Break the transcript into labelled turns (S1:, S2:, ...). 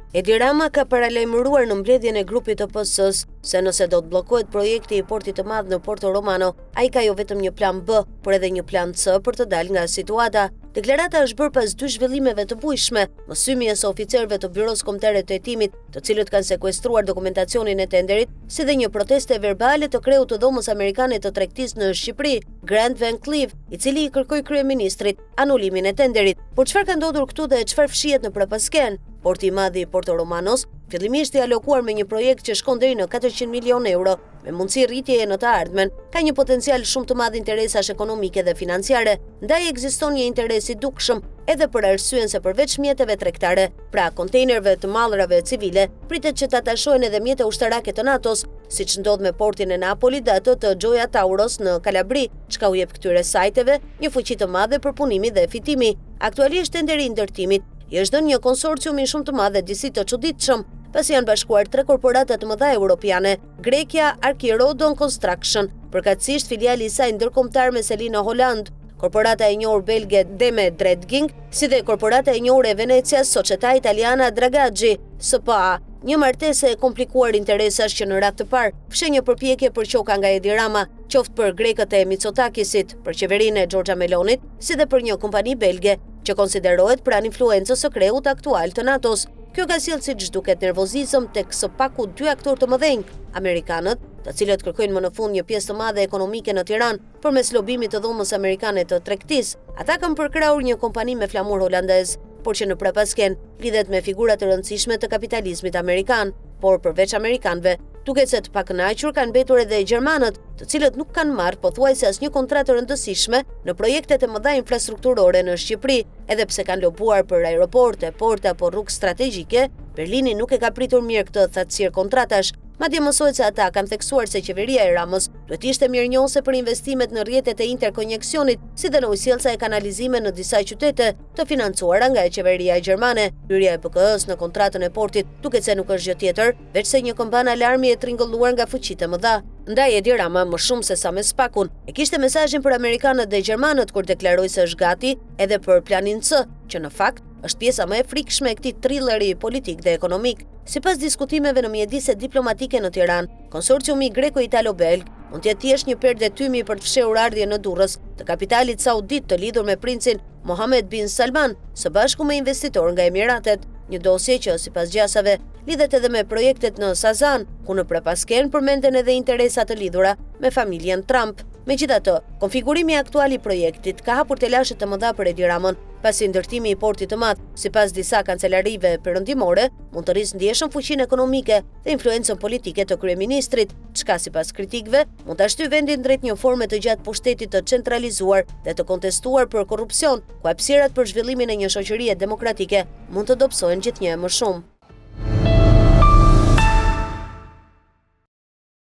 S1: Edi Rama ka paralajmëruar në mbledhjen e grupit të PS-s se nëse do të bllokohet projekti i portit të madh në Porto Romano, ai ka jo vetëm një plan B, por edhe një plan C për të dalë nga situata. Deklarata është bërë pas 2 zhvillimeve të bujshme, mësymjes së oficerëve të Byros Kombëtare të Hetimit, të cilët kanë sekuestruar dokumentacionin e tenderit, si dhe një proteste verbale të kreut të Dhomës Amerikane të Tregtisë në Shqipëri, Grant Van Cleave, i cili i kërkoi kryeministrit anulimin e tenderit. Por çfarë ka ndodhur këtu dhe çfarë fshihet në prapasken? Porti i madh i Porto Romanos fillimisht i alokuar me një projekt që shkon deri në 400 milionë euro, me mundësi rritjeje në të ardhmen, ka një potencial shumë të madh interesash ekonomike dhe financiare, ndaj ekziston një interes i dukshëm edhe për arsyen se përveç mjeteve tregtare, pra kontejnerëve të mallrave civile, pritet që ta tashohen edhe mjete ushtarake të NATO-s, siç ndodh me portin e Napoli dhe atë të Gioia Tauros në Kalabri, çka u jep këtyre sajteve një fuqi të madhe për punimin dhe fitimi. Aktualisht tenderi i ndërtimit i është dhënë një konsorciumi shumë të madh dhe disi të çuditshëm, pasi janë bashkuar 3 korporata të mëdha europiane, Grekia Arkirodon Construction, përkatësisht filiali i saj ndërkombëtar me seli në Holand, korporata e njohur belge Deme Dredging, si dhe korporata e njohur e Venecias Società Italiana Dragaggi, SPA. Një martesë e komplikuar interesash që në radhë të parë fshe një përpjekje për qoka nga Edi Rama, qoftë për grekët e Mitsotakisit, për qeverinë e Giorgia Melonit, si dhe për një kompani belge, që konsiderohet pranë influencës së kreut aktual të NATO-s. Kjo ka sjellë siç duket nervozizëm tek së paku 2 aktorë të mëdhenj, amerikanët, të cilët kërkojnë më në fund një pjesë të madhe ekonomike në Tiranë përmes lobimit të Dhomës Amerikane të Tregtisë. Ata kanë përkrahur një kompani me flamur holandez, por që në prapasken lidhet me figura të rëndësishme të kapitalizmit amerikan, por përveç amerikanëve, duket se të pakënaqur kanë mbetur edhe gjermanët, të cilët nuk kanë marrë pothuajse asnjë kontratë rëndësishme në projektet e mëdha infrastrukturore në Shqipëri, edhe pse kanë lobuar për aeroporte, porte apo rrugë strategjike, Berlini nuk e ka pritur mirë këtë thatësirë kontratash. Madje mësohet se ata kanë theksuar se qeveria e Ramës duhet ishte mirënjohëse për investimet në rrjetet e interkoneksionit, si dhe në ujësjellsa e kanalizime në disa qytete të financuara nga qeveria gjermane. Hyrja e BK-s në kontratën e portit duket se nuk është gjë tjetër, veç se një këmban alarmi e tringëlluar nga fuqitë e mëdha. Ndaj Edi Rama më shumë se sa me spakun e kishte mesazhin për amerikanët dhe gjermanët kur deklaroi se është gati edhe për planin C, që në fakt është pjesa më e frikshme e këtij thrilleri politik dhe ekonomik. Sipas diskutimeve në mjedise diplomatike në Tiranë, konsorciumi greko-italo-belg mund të jetë thjesht një perde tymi për të fshehur ardhjen në Durrës të kapitalit saudit të lidhur me princin Mohammed bin Salman, së bashku me investitor nga Emiratet, një dosje që sipas gjasave lidhet edhe me projektet në Sazan, ku në prapasken përmenden edhe interesa të lidhura me familjen Trump. Megjithatë, konfigurimi aktual i projektit ka hapur telashe të mëdha për Edi Ramën, pasi ndërtimi i portit të madh, sipas disa kancelarive perëndimore, mund të rrisë ndjeshëm fuqinë ekonomike dhe influencën politike të kryeministrit, çka sipas kritikëve mund ta shtyjë vendin drejt një forme të gjatë pushtetit të centralizuar dhe të kontestuar për korrupsion, ku hapësirat për zhvillimin e një shoqërie demokratike mund të dobësohen gjithnjë më shumë.